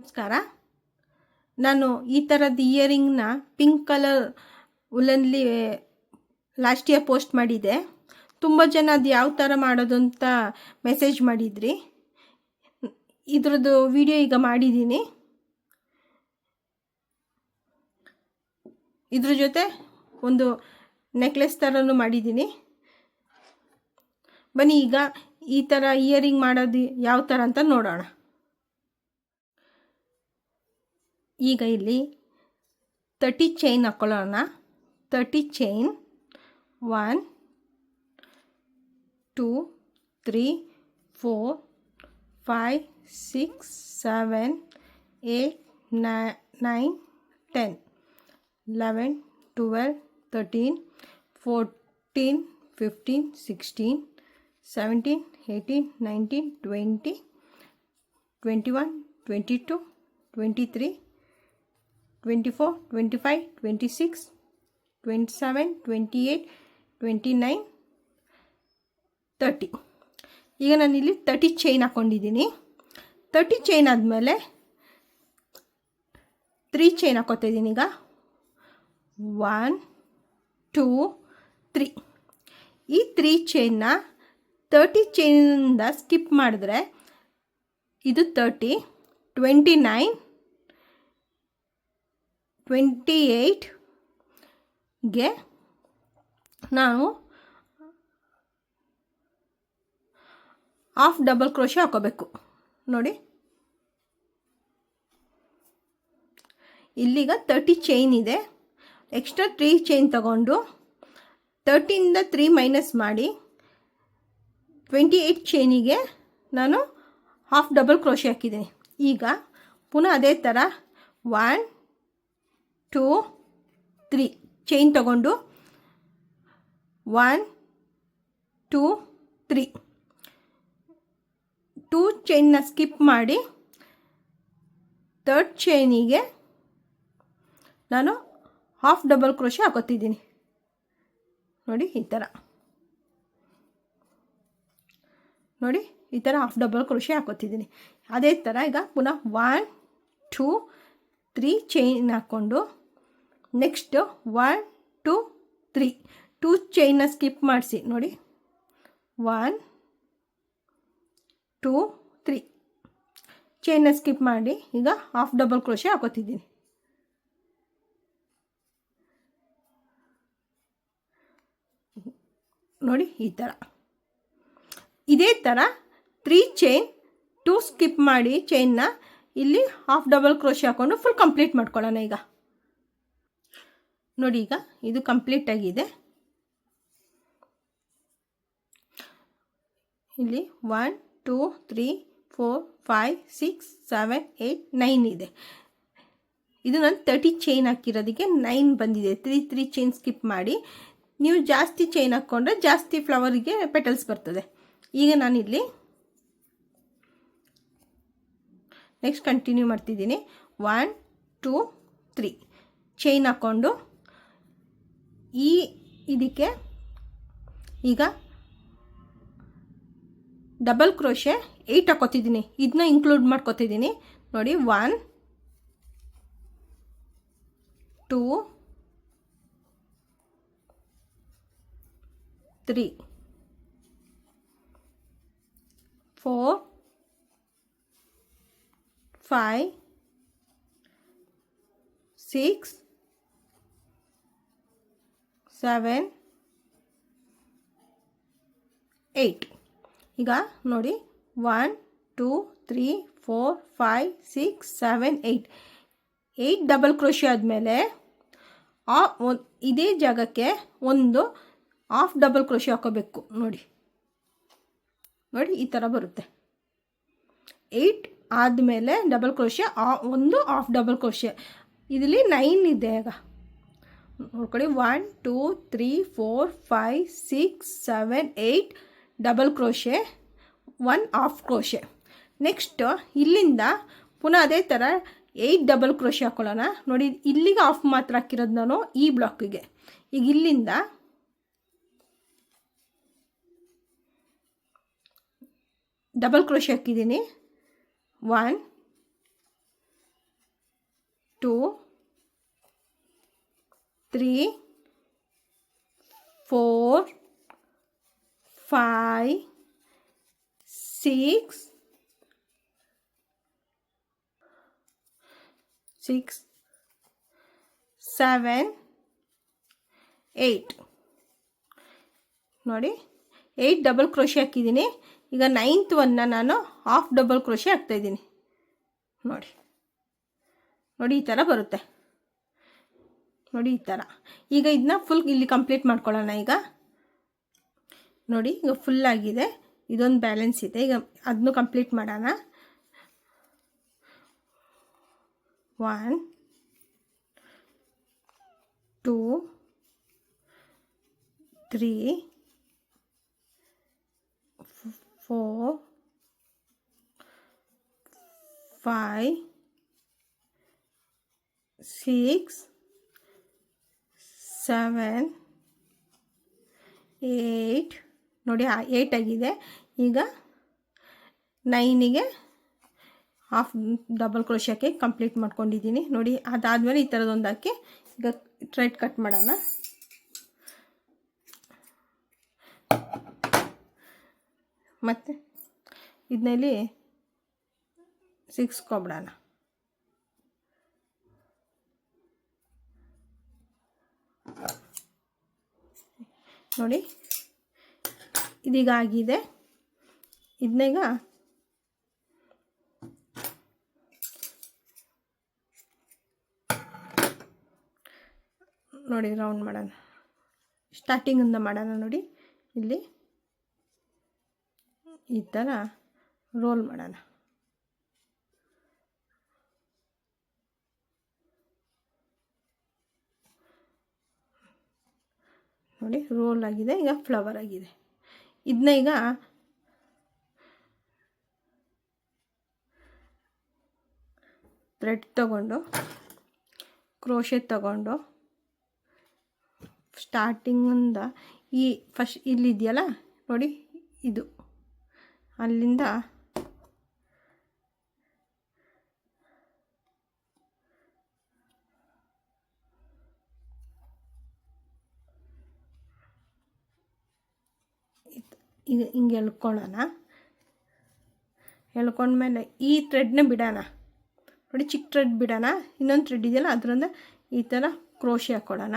ನಮಸ್ಕಾರ. ನಾನು ಈ ಥರದ್ದು ಇಯರಿಂಗ್ನ ಪಿಂಕ್ ಕಲರ್ ಉಲ್ಲನ್ಲಿ ಲಾಸ್ಟ್ ಇಯರ್ ಪೋಸ್ಟ್ ಮಾಡಿದ್ದೆ. ತುಂಬ ಜನ ಅದು ಯಾವ ಥರ ಮಾಡೋದು ಅಂತ ಮೆಸೇಜ್ ಮಾಡಿದ್ರಿ. ಇದ್ರದ್ದು ವಿಡಿಯೋ ಈಗ ಮಾಡಿದ್ದೀನಿ. ಇದ್ರ ಜೊತೆ ಒಂದು ನೆಕ್ಲೆಸ್ ಥರನೂ ಮಾಡಿದ್ದೀನಿ. ಬನ್ನಿ ಈಗ ಈ ಥರ ಇಯರಿಂಗ್ ಮಾಡೋದು ಯಾವ ಥರ ಅಂತ ನೋಡೋಣ. ಈಗ ಇಲ್ಲಿ 30 ಚೈನ್ ಹಾಕ್ಕೊಳ್ಳೋಣ. 30 ಚೈನ್ 1 2 3 4 5 6 7 8 9 10 11 12 13 14 15 16 17 18 19 20 21 22 23 24 25 26 27 28 29 30. ಈಗ ನಾನಿಲ್ಲಿ 30 ಚೈನ್ ಹಾಕ್ಕೊಂಡಿದ್ದೀನಿ. 30 ಚೈನ್ ಆದಮೇಲೆ 3 ಚೈನ್ ಹಾಕ್ಕೋತಾ ಇದ್ದೀನಿ. ಈಗ 1 2 3. ಈ 3 ಚೈನ್ನ 30 ಚೈನಿಂದ ಸ್ಕಿಪ್ ಮಾಡಿದ್ರೆ ಇದು 30 29 28ಗೆ ನಾವು ಹಾಫ್ ಡಬಲ್ ಕ್ರೋಶೆ ಹಾಕೋಬೇಕು. ನೋಡಿ, ಇಲ್ಲಿಗ 30 ಚೈನ್ ಇದೆ. ಎಕ್ಸ್ಟ್ರಾ 3 ಚೈನ್ ತಗೊಂಡು 30ಇಂದ 3 ಮೈನಸ್ ಮಾಡಿ 28 ಚೈನಿಗೆ ನಾನು ಹಾಫ್ ಡಬಲ್ ಕ್ರೋಶೆ ಹಾಕಿದ್ದೀನಿ. ಈಗ ಪುನಃ ಅದೇ ಥರ 1 2 3 ಚೈನ್ ತಗೊಂಡು 1 2 3 2 ಚೈನ್ನ ಸ್ಕಿಪ್ ಮಾಡಿ 3rd ಚೈನಿಗೆ ನಾನು ಹಾಫ್ ಡಬಲ್ ಕ್ರೋಶೆ ಹಾಕೋತಿದ್ದೀನಿ. ನೋಡಿ, ಈ ಥರ ನೋಡಿ, ಈ ಥರ ಹಾಫ್ ಡಬಲ್ ಕ್ರೋಶೆ ಹಾಕೋತಿದ್ದೀನಿ. ಅದೇ ಥರ ಈಗ ಪುನಃ 1 2 3 ಚೈನ್ ಹಾಕ್ಕೊಂಡು ನೆಕ್ಸ್ಟ್ 1 2 3 2 ಚೈನ್ನ ಸ್ಕಿಪ್ ಮಾಡಿಸಿ. ನೋಡಿ, 1 2 3 ಚೈನ್ನ ಸ್ಕಿಪ್ ಮಾಡಿ ಈಗ ಹಾಫ್ ಡಬಲ್ ಕ್ರೋಶೆ ಹಾಕೋತಿದ್ದೀನಿ. ನೋಡಿ, ಈ ಥರ. ಇದೇ ಥರ 3 ಚೈನ್ 2 ಸ್ಕಿಪ್ ಮಾಡಿ ಚೈನ್ನ ಇಲ್ಲಿ ಹಾಫ್ ಡಬಲ್ ಕ್ರೋಶೆ ಹಾಕ್ಕೊಂಡು ಫುಲ್ ಕಂಪ್ಲೀಟ್ ಮಾಡ್ಕೊಳ್ಳೋಣ. ಈಗ ನೋಡಿ, ಈಗ ಇದು ಕಂಪ್ಲೀಟ್ ಆಗಿದೆ. ಇಲ್ಲಿ 1 2 3 4 5 6 7 8 9 ಇದೆ. ಇದು ನಾನು 30 ಚೈನ್ ಹಾಕಿರೋದಕ್ಕೆ 9 ಬಂದಿದೆ. 3 ಚೈನ್ ಸ್ಕಿಪ್ ಮಾಡಿ ನೀವು ಜಾಸ್ತಿ ಚೈನ್ ಹಾಕ್ಕೊಂಡ್ರೆ ಜಾಸ್ತಿ ಫ್ಲವರಿಗೆ ಪೆಟಲ್ಸ್ ಬರ್ತದೆ. ಈಗ ನಾನಿಲ್ಲಿ ನೆಕ್ಸ್ಟ್ ಕಂಟಿನ್ಯೂ ಮಾಡ್ತಿದ್ದೀನಿ. 1 2 3 ಚೈನ್ ಹಾಕ್ಕೊಂಡು ಇದಕ್ಕೆ ಈಗ ಡಬಲ್ ಕ್ರೋಶೆ 8 ಹಾಕೋತಿದ್ದೀನಿ. ಇದನ್ನ ಇನ್ಕ್ಲೂಡ್ ಮಾಡ್ಕೋತಿದ್ದೀನಿ. ನೋಡಿ, 1 2 3 4 5 6 7 8. ಈಗ ನೋಡಿ, 1 2 3 4 5 6 7 8 ಡಬಲ್ ಕ್ರೋಶೆ ಆದಮೇಲೆ ಇದೇ ಜಾಗಕ್ಕೆ ಒಂದು ಹಾಫ್ ಡಬಲ್ ಕ್ರೋಶೆ ಹಾಕೋಬೇಕು. ನೋಡಿ, ಈ ಥರ ಬರುತ್ತೆ. 8 ಆದಮೇಲೆ ಡಬಲ್ ಕ್ರೋಶೆ, ಒಂದು ಹಾಫ್ ಡಬಲ್ ಕ್ರೋಶೆ. ಇದರಲ್ಲಿ 9 ಇದೆ. ಈಗ ನೋಡ್ಕೊಳ್ಳಿ, 1 2 3 4 5 6 7 8 double crochet, 1 half crochet. Next ಇಲ್ಲಿಂದ ಪುನಃ ಅದೇ ಥರ 8 ಡಬಲ್ ಕ್ರೋಶೆ ಹಾಕ್ಕೊಳ್ಳೋಣ. ನೋಡಿ, ಇಲ್ಲಿಗೆ ಹಾಫ್ ಮಾತ್ರ ಹಾಕಿರೋದು ನಾನು ಈ ಬ್ಲಾಕಿಗೆ. ಈಗ ಇಲ್ಲಿಂದ ಡಬಲ್ ಕ್ರೋಶೆ ಹಾಕಿದ್ದೀನಿ. 1 2 3 4 5 6 7 8 ನೋಡಿ 8 ಡಬಲ್ ಕ್ರೋಶೆ ಹಾಕಿದ್ದೀನಿ. ಈಗ 9th ಒನ್ನ ನಾನು ಹಾಫ್ ಡಬಲ್ ಕ್ರೋಶೆ ಹಾಕ್ತಾಯಿದ್ದೀನಿ. ನೋಡಿ ಈ ಥರ ಬರುತ್ತೆ ನೋಡಿ, ಈ ಥರ. ಈಗ ಇದನ್ನ ಫುಲ್ ಇಲ್ಲಿ ಕಂಪ್ಲೀಟ್ ಮಾಡ್ಕೊಳ್ಳೋಣ. ಈಗ ನೋಡಿ, ಈಗ ಫುಲ್ ಆಗಿದೆ. ಇದೊಂದು ಬ್ಯಾಲೆನ್ಸ್ ಇದೆ, ಈಗ ಅದನ್ನು ಕಂಪ್ಲೀಟ್ ಮಾಡೋಣ. 1 2 3 4 5 6 7 8 ನೋಡಿ 8 ಆಗಿದೆ. ಈಗ 9ಗೆ ಹಾಫ್ ಡಬಲ್ ಕ್ರೋಶಕ್ಕೆ ಕಂಪ್ಲೀಟ್ ಮಾಡ್ಕೊಂಡಿದ್ದೀನಿ ನೋಡಿ. ಅದಾದಮೇಲೆ ಈ ಥರದೊಂದು ಹಾಕಿ ಈಗ ಥ್ರೆಡ್ ಕಟ್ ಮಾಡೋಣ. ಮತ್ತು ಇದನ್ನಲ್ಲಿ 6 ಕೊಬಿಡೋಣ. ನೋಡಿ ಇದೀಗ ಆಗಿದೆ. ಇದನ್ನೀಗ ನೋಡಿ ರೌಂಡ್ ಮಾಡೋಣ. ಸ್ಟಾರ್ಟಿಂಗಿಂದ ಮಾಡೋಣ. ನೋಡಿ ಇಲ್ಲಿ ಈ ಥರ ರೋಲ್ ಮಾಡೋಣ. ನೋಡಿ ರೋಲ್ ಆಗಿದೆ. ಈಗ ಫ್ಲವರ್ ಆಗಿದೆ. ಇದನ್ನ ಈಗ ಥ್ರೆಡ್ ತಗೊಂಡು ಕ್ರೋಶೆ ತಗೊಂಡು ಸ್ಟಾರ್ಟಿಂಗಿಂದ ಈ ಫಸ್ಟ್ ಇಲ್ಲಿದೆಯಲ್ಲ ನೋಡಿ, ಇದು ಅಲ್ಲಿಂದ ಈಗ ಹಿಂಗೆ ಎಳ್ಕೊಳ್ಳೋಣ. ಎಳ್ಕೊಂಡ್ಮೇಲೆ ಈ ಥ್ರೆಡ್ನ ಬಿಡೋಣ. ನೋಡಿ ಚಿಕ್ಕ ಥ್ರೆಡ್ ಬಿಡೋಣ. ಇನ್ನೊಂದು ಥ್ರೆಡ್ ಇದೆಯಲ್ಲ ಅದರಿಂದ ಈ ಥರ ಕ್ರೋಶೆ ಹಾಕ್ಕೊಳ್ಳೋಣ.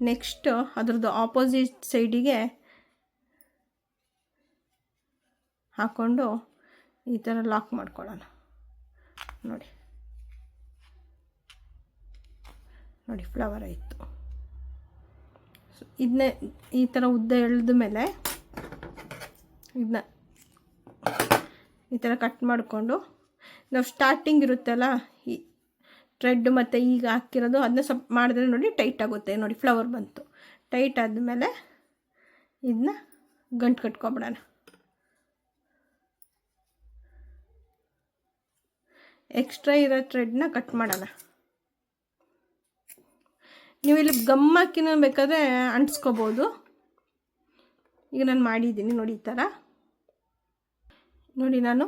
ನೆಕ್ಸ್ಟು ಅದ್ರದ್ದು ಆಪೋಸಿಟ್ ಸೈಡಿಗೆ ಹಾಕ್ಕೊಂಡು ಈ ಥರ ಲಾಕ್ ಮಾಡ್ಕೊಳ್ಳೋಣ. ನೋಡಿ ಫ್ಲವರ್ ಆಯಿತು. ಇದನ್ನ ಈ ಥರ ಉದ್ದ ಎಳೆದ ಮೇಲೆ ಇದನ್ನ ಈ ಥರ ಕಟ್ ಮಾಡಿಕೊಂಡು ನಾವು ಸ್ಟಾರ್ಟಿಂಗ್ ಇರುತ್ತಲ್ಲ ಈ ಥ್ರೆಡ್ ಮತ್ತು ಈಗ ಹಾಕಿರೋದು ಅದನ್ನ ಸ್ವಲ್ಪ ಮಾಡಿದ್ರೆ ನೋಡಿ ಟೈಟ್ ಆಗುತ್ತೆ. ನೋಡಿ ಫ್ಲವರ್ ಬಂತು. ಟೈಟ್ ಆದಮೇಲೆ ಇದನ್ನ ಗಂಟು ಕಟ್ಕೊಬಿಡೋಣ. ಎಕ್ಸ್ಟ್ರಾ ಇರೋ ಥ್ರೆಡ್ನ ಕಟ್ ಮಾಡೋಣ. ನೀವು ಇಲ್ಲಿ ಗಮ್ ಹಾಕಿನ ಬೇಕಾದರೆ ಅಂಟಿಸ್ಕೋಬೋದು. ಈಗ ನಾನು ಮಾಡಿದ್ದೀನಿ ನೋಡಿ ಈ ಥರ. ನೋಡಿ ನಾನು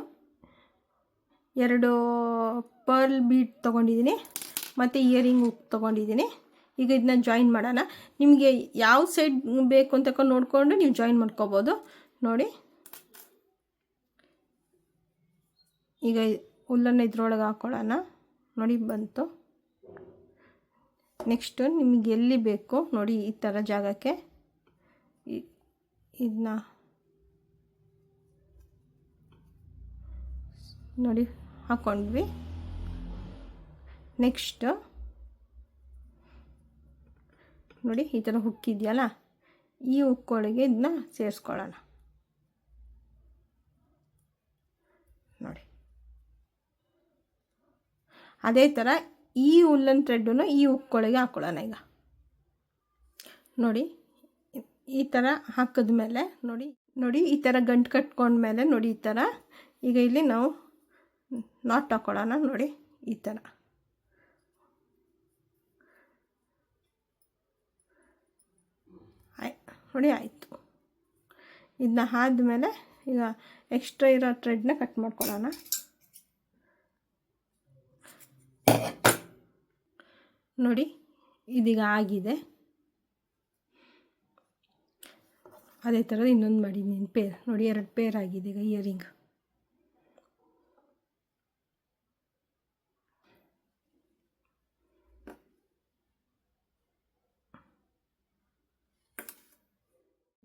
2 ಪರ್ಲ್ ಬೀಡ್ ತೊಗೊಂಡಿದ್ದೀನಿ ಮತ್ತು ಇಯರಿಂಗ್ ಹುಕ್ ತೊಗೊಂಡಿದ್ದೀನಿ. ಈಗ ಇದನ್ನ ಜಾಯಿನ್ ಮಾಡೋಣ. ನಿಮಗೆ ಯಾವ ಸೈಡ್ ಬೇಕು ಅಂತ ನೋಡಿಕೊಂಡು ನೀವು ಜಾಯಿನ್ ಮಾಡ್ಕೋಬೋದು. ನೋಡಿ ಈಗ ಹುಲ್ಲನ್ನು ಇದ್ರೊಳಗೆ ಹಾಕ್ಕೊಳ್ಳೋಣ. ನೋಡಿ ಬಂತು. ನೆಕ್ಸ್ಟು ನಿಮಗೆ ಎಲ್ಲಿ ಬೇಕು ನೋಡಿ ಈ ಥರ ಜಾಗಕ್ಕೆ ಇದನ್ನ ನೋಡಿ ಹಾಕ್ಕೊಂಡ್ವಿ. ನೆಕ್ಸ್ಟು ನೋಡಿ ಈ ಥರ ಹುಕ್ಕಿದೆಯಲ್ಲ, ಈ ಹುಕ್ಕೊಳಗೆ ಇದನ್ನ ಸೇರಿಸ್ಕೊಳ್ಳೋಣ. ನೋಡಿ ಅದೇ ಥರ ಈ ಉಲ್ಲನ್ ಥ್ರೆಡ್ಡನ್ನು ಈ ಹುಕ್ಕೊಳಗೆ ಹಾಕ್ಕೊಳ್ಳೋಣ. ಈಗ ನೋಡಿ ಈ ಥರ ಹಾಕಿದ್ಮೇಲೆ ನೋಡಿ ಈ ಥರ ಗಂಟು ಕಟ್ಕೊಂಡ್ಮೇಲೆ ನೋಡಿ ಈ ಥರ. ಈಗ ಇಲ್ಲಿ ನಾವು ನಾಟ್ ಹಾಕ್ಕೊಳ್ಳೋಣ. ನೋಡಿ ಈ ಥರ ನೋಡಿ ಆಯಿತು. ಇದನ್ನ ಆದಮೇಲೆ ಈಗ ಎಕ್ಸ್ಟ್ರಾ ಇರೋ ಥ್ರೆಡ್ನ ಕಟ್ ಮಾಡ್ಕೊಳ್ಳೋಣ. ನೋಡಿ ಇದೀಗ ಆಗಿದೆ. ಅದೇ ಥರ ಇನ್ನೊಂದು ಮಾಡಿದ್ದೀನಿ ಪೇರ್. ನೋಡಿ 2 ಪೇರ್ ಆಗಿದೆ ಈಗ ಇಯರಿಂಗ್.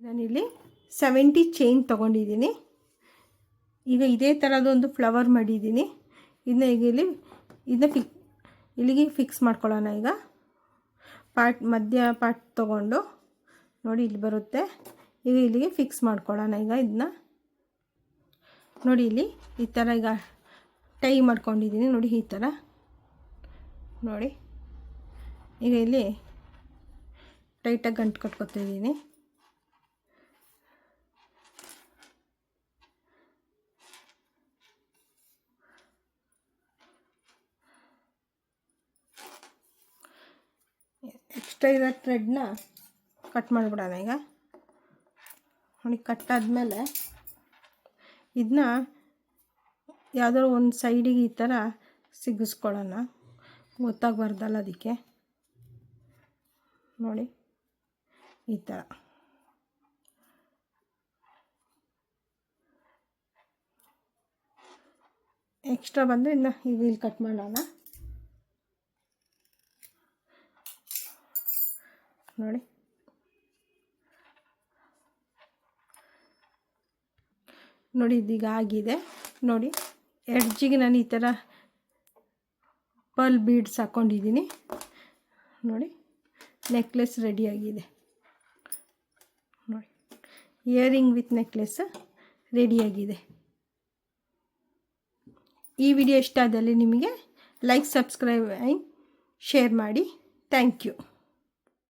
ನಾನಿಲ್ಲಿ 70 ಚೈನ್ ತೊಗೊಂಡಿದ್ದೀನಿ. ಈಗ ಇದೇ ಥರದೊಂದು ಫ್ಲವರ್ ಮಾಡಿದ್ದೀನಿ. ಇದನ್ನ ಈಗ ಇಲ್ಲಿಗೆ ಫಿಕ್ಸ್ ಮಾಡ್ಕೊಳ್ಳೋಣ. ಈಗ ಮಧ್ಯ ಪಾರ್ಟ್ ತೊಗೊಂಡು ನೋಡಿ ಇಲ್ಲಿ ಬರುತ್ತೆ. ಈಗ ಇಲ್ಲಿಗೆ ಫಿಕ್ಸ್ ಮಾಡ್ಕೊಳ್ಳೋಣ. ಈಗ ಇದನ್ನ ನೋಡಿ ಇಲ್ಲಿ ಈ ಥರ ಈಗ ಟೈ ಮಾಡ್ಕೊಂಡಿದ್ದೀನಿ. ನೋಡಿ ಈ ಥರ ನೋಡಿ. ಈಗ ಇಲ್ಲಿ ಟೈಟಾಗಿ ಗಂಟು ಕಟ್ಕೊತಿದ್ದೀನಿ. ಎಕ್ಸ್ಟ್ರಾ ಇರೋ ಥ್ರೆಡ್ನ ಕಟ್ ಮಾಡಿಬಿಡೋಣ. ಈಗ ನೋಡಿ ಕಟ್ಟಾದಮೇಲೆ ಇದನ್ನ ಯಾವುದಾದ್ರು ಒಂದು ಸೈಡಿಗೆ ಈ ಥರ ಸಿಗಿಸ್ಕೊಳ್ಳೋಣ, ಗೊತ್ತಾಗಬಾರ್ದಲ್ಲ ಅದಕ್ಕೆ. ನೋಡಿ ಈ ಥರ ಎಕ್ಸ್ಟ್ರಾ ಬಂದರೆ ಇನ್ನು ಈಗ ಇಲ್ಲಿ ಕಟ್ ಮಾಡೋಣ. ನೋಡಿ ನೋಡಿ ಇದೀಗ ಆಗಿದೆ. ನೋಡಿ ಎಡ್ಜಿಗೆ ನಾನು ಈ ಥರ ಪರ್ಲ್ ಬೀಡ್ಸ್ ಹಾಕ್ಕೊಂಡಿದ್ದೀನಿ. ನೋಡಿ ನೆಕ್ಲೆಸ್ ರೆಡಿಯಾಗಿದೆ. ನೋಡಿ ಇಯರಿಂಗ್ ವಿತ್ ನೆಕ್ಲೆಸ್ ರೆಡಿಯಾಗಿದೆ. ಈ ವಿಡಿಯೋ ಇಷ್ಟ ಆದಲ್ಲಿ ನಿಮಗೆ ಲೈಕ್, ಸಬ್ಸ್ಕ್ರೈಬ್ ಆ್ಯಂಡ್ ಶೇರ್ ಮಾಡಿ. Thank you.